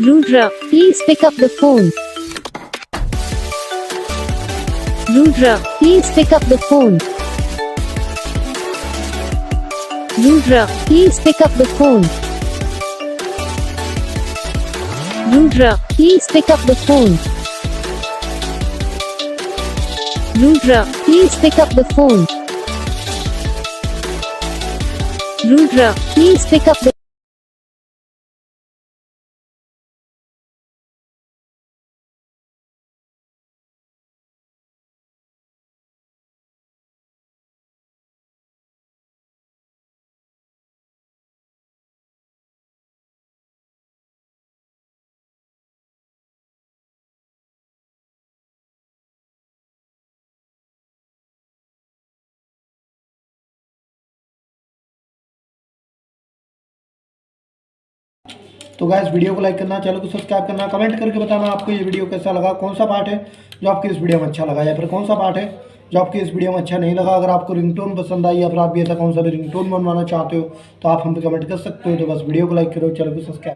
Rudra, please pick up the phone. Rudra, please pick up the phone. Rudra, please pick up the phone. Rudra, please pick up the phone. Rudra, please pick up the phone. Rudra, please pick up the तो guys video को like करना, channel को subscribe करना, comment करके बताना आपको ये video कैसा लगा, कौन सा पार्ट है जो आपको इस वीडियो में अच्छा लगा या फिर कौन सा पार्ट है जो आपको इस वीडियो में अच्छा नहीं लगा। अगर आपको रिंगटोन पसंद आई या फिर आप भी ऐसा कौन सा भी रिंगटोन बनवाना चाहते हो तो आप हम पे कमेंट कर सकते हो। तो बस वीडियो को लाइक करो, चैनल को सब्सक्राइब